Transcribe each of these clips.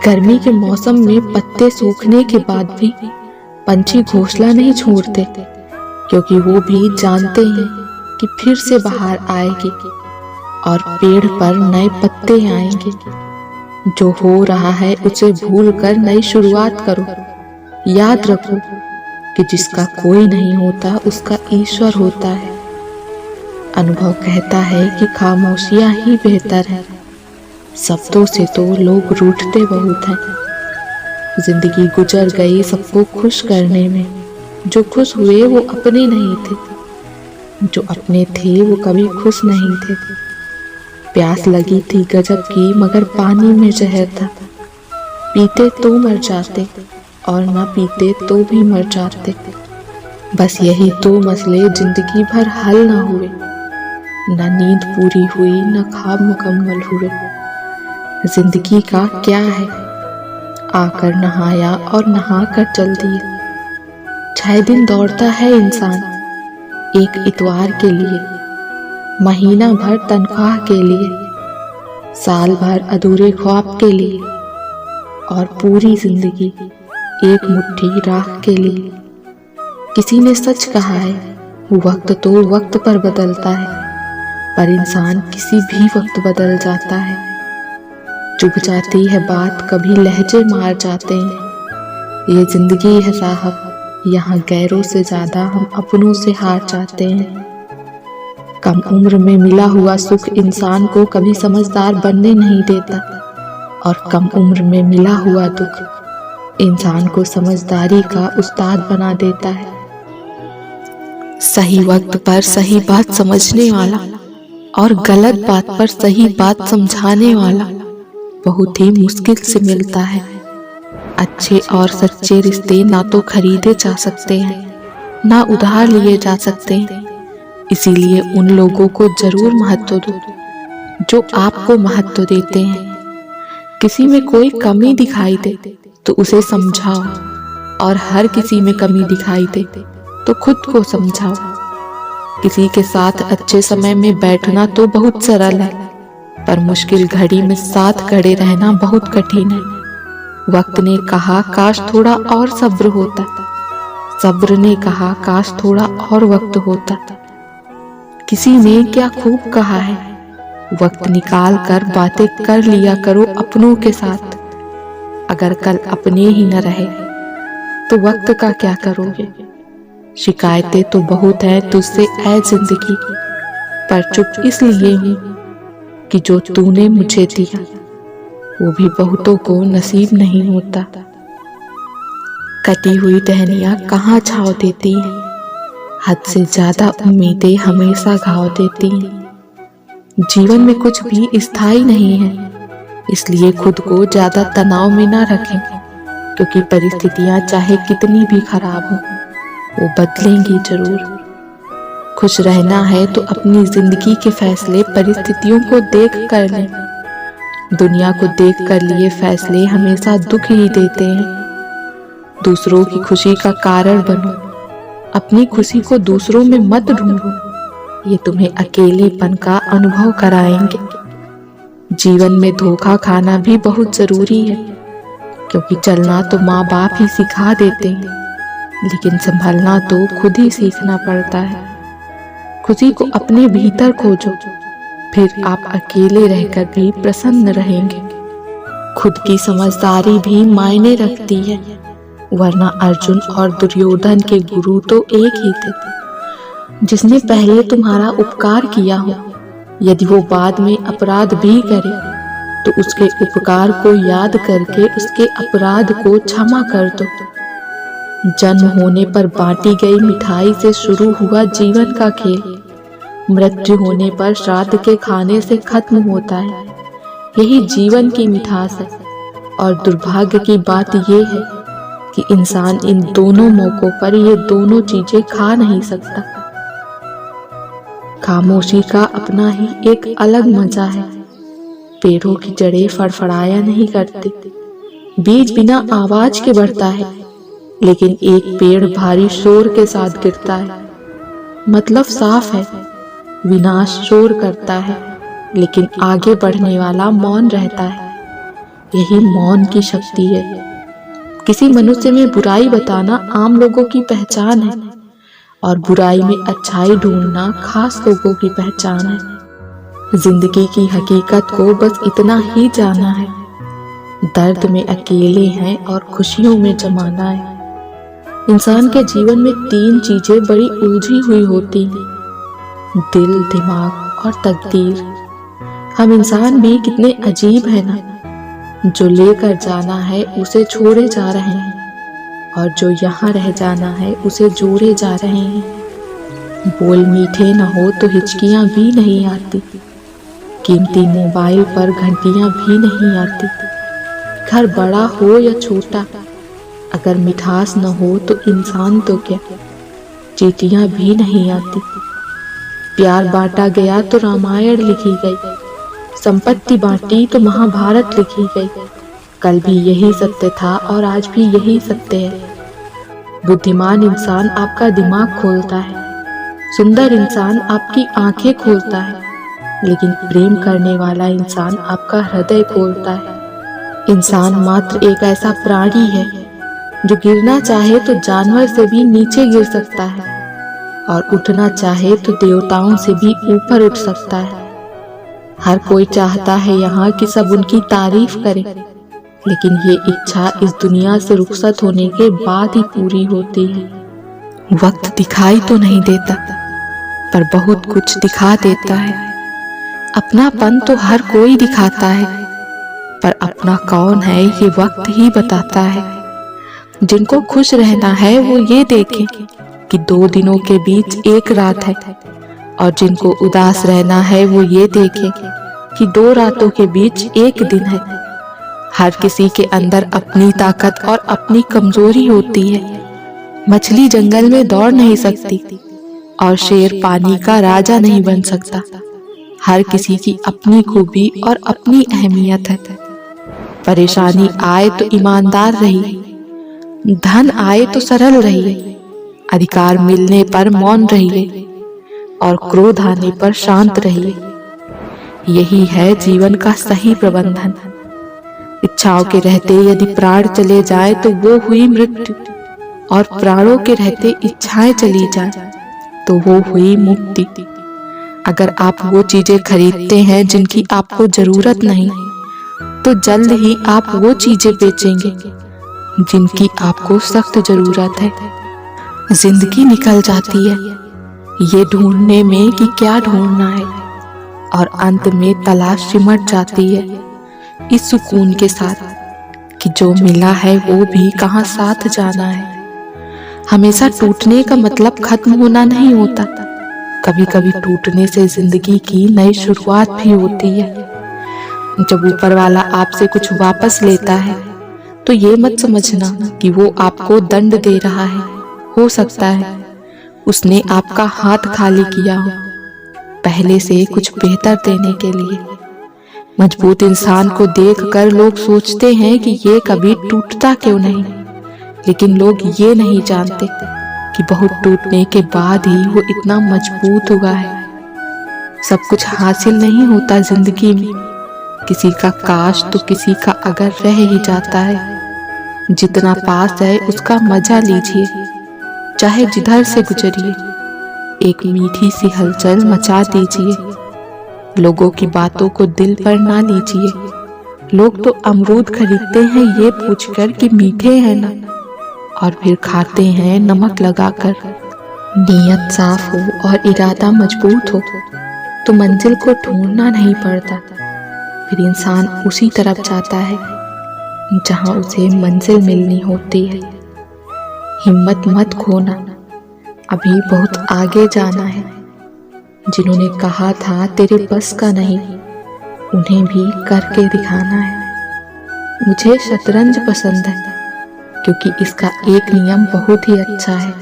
गर्मी के मौसम में पत्ते सूखने के बाद भी पंछी घोंसला नहीं छोड़ते, क्योंकि वो भी जानते हैं कि फिर से बाहर आएगी और पेड़ पर नए पत्ते आएंगे। जो हो रहा है उसे भूल कर नई शुरुआत करो। याद रखो कि जिसका कोई नहीं होता उसका ईश्वर होता है। अनुभव कहता है कि खामोशियां ही बेहतर है। शब्दों से तो लोग रूठते बहुत हैं। जिंदगी गुजर गई सबको खुश करने में। जो खुश हुए वो अपने नहीं थे, जो अपने थे वो कभी खुश नहीं थे। प्यास लगी थी गजब की, मगर पानी में जहर था। पीते तो मर जाते और ना पीते तो भी मर जाते। बस यही तो मसले जिंदगी भर हल ना हुए। ना नींद पूरी हुई, ना ख्वाब मुकम्मल हुए। जिंदगी का क्या है, आकर नहाया और नहा कर चल दिए। 6 दिन दौड़ता है इंसान एक इतवार के लिए, महीना भर तनख्वाह के लिए, साल भर अधूरे ख्वाब के लिए, और पूरी जिंदगी एक मुट्ठी राख के लिए। किसी ने सच कहा है, वक्त तो वक्त पर बदलता है, पर इंसान किसी भी वक्त बदल जाता है। चुभ जाती है बात, कभी लहजे मार जाते हैं। ये जिंदगी है साहब, यहाँ गैरों से ज्यादा हम अपनों से हार जाते हैं। कम उम्र में मिला हुआ सुख इंसान को कभी समझदार बनने नहीं देता, और कम उम्र में मिला हुआ दुख इंसान को समझदारी का उस्ताद बना देता है। सही वक्त पर सही बात समझने वाला और गलत बात पर सही बात समझाने वाला बहुत ही मुश्किल से मिलता है। अच्छे और सच्चे रिश्ते ना तो खरीदे जा सकते हैं, ना उधार लिए जा सकते हैं। इसीलिए उन लोगों को जरूर महत्व दो जो आपको महत्व देते हैं। किसी में कोई कमी दिखाई दे तो उसे समझाओ, और हर किसी में कमी दिखाई दे तो खुद को समझाओ। किसी के साथ अच्छे समय में बैठना तो बहुत सरल है, पर मुश्किल घड़ी में साथ खड़े रहना बहुत कठिन है। वक्त ने कहा काश थोड़ा और सब्र होता, सब्र ने कहा काश थोड़ा और वक्त होता। किसी ने क्या खूब कहा है, वक्त निकाल कर बातें कर लिया करो अपनों के साथ। अगर कल अपने ही न रहे तो वक्त का क्या करोगे। शिकायतें तो बहुत हैं तुझसे ऐ जिंदगी, पर चुप इसलिए हूं कि जो तूने मुझे दिया वो भी बहुतों को नसीब नहीं होता। कटी हुई टहनियां कहाँ छांव देती हैं, हद से ज्यादा उम्मीदें हमेशा घाव देती हैं। जीवन में कुछ भी स्थायी नहीं है, इसलिए खुद को ज्यादा तनाव में ना रखें, क्योंकि परिस्थितियां चाहे कितनी भी खराब हो वो बदलेंगी जरूर। खुश रहना है तो अपनी जिंदगी के फैसले परिस्थितियों को देख कर लें। दुनिया को देख कर लिए फैसले हमेशा दुख ही देते हैं। दूसरों की खुशी का कारण बनो, अपनी खुशी को दूसरों में मत ढूंढो। ये तुम्हें अकेलेपन का अनुभव कराएंगे। जीवन में धोखा खाना भी बहुत जरूरी है, क्योंकि चलना तो माँ बाप ही सिखा देते हैं, लेकिन संभलना तो खुद ही सीखना पड़ता है। खुशी को अपने भीतर खोजो, फिर आप अकेले रहकर भी प्रसन्न रहेंगे। खुद की समझदारी भी मायने रखती है, वरना अर्जुन और दुर्योधन के गुरु तो एक ही थे। जिसने पहले तुम्हारा उपकार किया हो, यदि वो बाद में अपराध भी करे तो उसके उपकार को याद करके उसके अपराध को क्षमा कर दो। जन्म होने पर बांटी गई मिठाई से शुरू हुआ जीवन का खेल, मृत्यु होने पर श्राद्ध के खाने से खत्म होता है। यही जीवन की मिठास है, और दुर्भाग्य की बात यह है कि इंसान इन दोनों मौकों पर ये दोनों चीजें खा नहीं सकता। खामोशी का अपना ही एक अलग मजा है। पेड़ों की जड़ें फड़फड़ाया नहीं करती, बीज बिना आवाज के बढ़ता है, लेकिन एक पेड़ भारी शोर के साथ गिरता है। मतलब साफ है, विनाश शोर करता है, लेकिन आगे बढ़ने वाला मौन रहता है। यही मौन की शक्ति है। किसी मनुष्य में बुराई बताना आम लोगों की पहचान है और बुराई में अच्छाई ढूंढना खास लोगों की पहचान है। जिंदगी की हकीकत को बस इतना ही जाना है, दर्द में अकेले हैं और खुशियों में जमाना है। इंसान के जीवन में 3 चीजें बड़ी उलझी हुई होती हैं, दिल, दिमाग और तकदीर। हम इंसान भी कितने अजीब हैं ना, जो लेकर जाना है उसे छोड़े जा रहे हैं और जो यहाँ रह जाना है उसे जोड़े जा रहे हैं। बोल मीठे न हो तो हिचकियाँ भी नहीं आती, कीमती मोबाइल पर घंटियाँ भी नहीं आती। घर बड़ा हो या छोटा, अगर मिठास न हो तो इंसान तो क्या, चींटियाँ भी नहीं आती। प्यार बांटा गया तो रामायण लिखी गई, संपत्ति बांटी तो महाभारत लिखी गई। कल भी यही सत्य था और आज भी यही सत्य है। बुद्धिमान इंसान आपका दिमाग खोलता है, सुंदर इंसान आपकी आंखें खोलता है, लेकिन प्रेम करने वाला इंसान आपका हृदय खोलता है। इंसान मात्र एक ऐसा प्राणी है जो गिरना चाहे तो जानवर से भी नीचे गिर सकता है और उठना चाहे तो देवताओं से भी ऊपर उठ सकता है। हर कोई चाहता है यहाँ कि सब उनकी तारीफ करें, लेकिन ये इच्छा इस दुनिया से रुखसत होने के बाद ही पूरी होती है। वक्त दिखाई तो नहीं देता, पर बहुत कुछ दिखा देता है। अपनापन तो हर कोई दिखाता है, पर अपना कौन है ये वक्त ही बताता है। जिनको खुश रहना है वो ये देखें कि 2 दिनों के बीच एक रात है, और जिनको उदास रहना है वो ये देखें कि 2 रातों के बीच एक दिन है। हर किसी के अंदर अपनी ताकत और अपनी कमजोरी होती है। मछली जंगल में दौड़ नहीं सकती और शेर पानी का राजा नहीं बन सकता। हर किसी की अपनी खूबी और अपनी अहमियत है। परेशानी आए तो ईमानदार रहिए, धन आए तो सरल रहिए, अधिकार मिलने पर मौन रहिए और क्रोध आने पर शांत रहिए। यही है जीवन का सही प्रबंधन। इच्छाओं के रहते यदि प्राण चले जाए तो वो हुई मृत्यु, और प्राणों के रहते इच्छाएं चली जाए तो वो हुई मुक्ति। अगर आप वो चीजें खरीदते हैं जिनकी आपको जरूरत नहीं, तो जल्द ही आप वो चीजें बेचेंगे जिनकी आपको सख्त जरूरत है। जिंदगी निकल जाती है ये ढूंढने में कि क्या ढूंढना है, और अंत में तलाश सिमट जाती है इस सुकून के साथ कि जो मिला है वो भी कहाँ साथ जाना है। हमेशा टूटने का मतलब खत्म होना नहीं होता, कभी कभी टूटने से जिंदगी की नई शुरुआत भी होती है। जब ऊपर वाला आपसे कुछ वापस लेता है तो ये मत समझना कि वो आपको दंड दे रहा है। हो सकता है उसने आपका हाथ खाली किया हो पहले से कुछ बेहतर देने के लिए। मजबूत इंसान को देखकर लोग सोचते हैं कि ये कभी टूटता क्यों नहीं, लेकिन लोग ये नहीं जानते कि बहुत टूटने के बाद ही वो इतना मजबूत हुआ है। सब कुछ हासिल नहीं होता जिंदगी में, किसी का काश तो किसी का अगर रह ही जाता है। जितना पास है उसका मजा लीजिए, चाहे जिधर से गुजरिए। एक मीठी सी हलचल मचा दीजिए, लोगों की बातों को दिल पर ना लीजिए। लोग तो अमरूद खरीदते हैं ये पूछकर कि मीठे हैं ना, और फिर खाते हैं नमक लगाकर। नीयत साफ हो और इरादा मजबूत हो तो मंजिल को ढूंढना नहीं पड़ता, फिर इंसान उसी तरफ जाता है जहां उसे मंजिल मिलनी होती है। हिम्मत मत खोना, अभी बहुत आगे जाना है। जिन्होंने कहा था तेरे बस का नहीं, उन्हें भी करके दिखाना है। मुझे शतरंज पसंद है क्योंकि इसका एक नियम बहुत ही अच्छा है,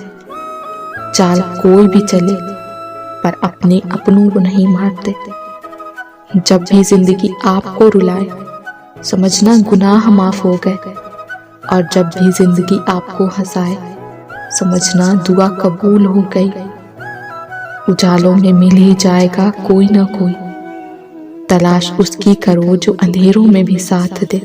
चाल कोई भी चले पर अपने अपनों को नहीं मारते। जब भी जिंदगी आपको रुलाए समझना गुनाह माफ हो गए, और जब भी जिंदगी आपको हंसाए समझना दुआ कबूल हो गई। उजालों में मिल ही जाएगा कोई ना कोई, तलाश उसकी करो जो अंधेरों में भी साथ दे।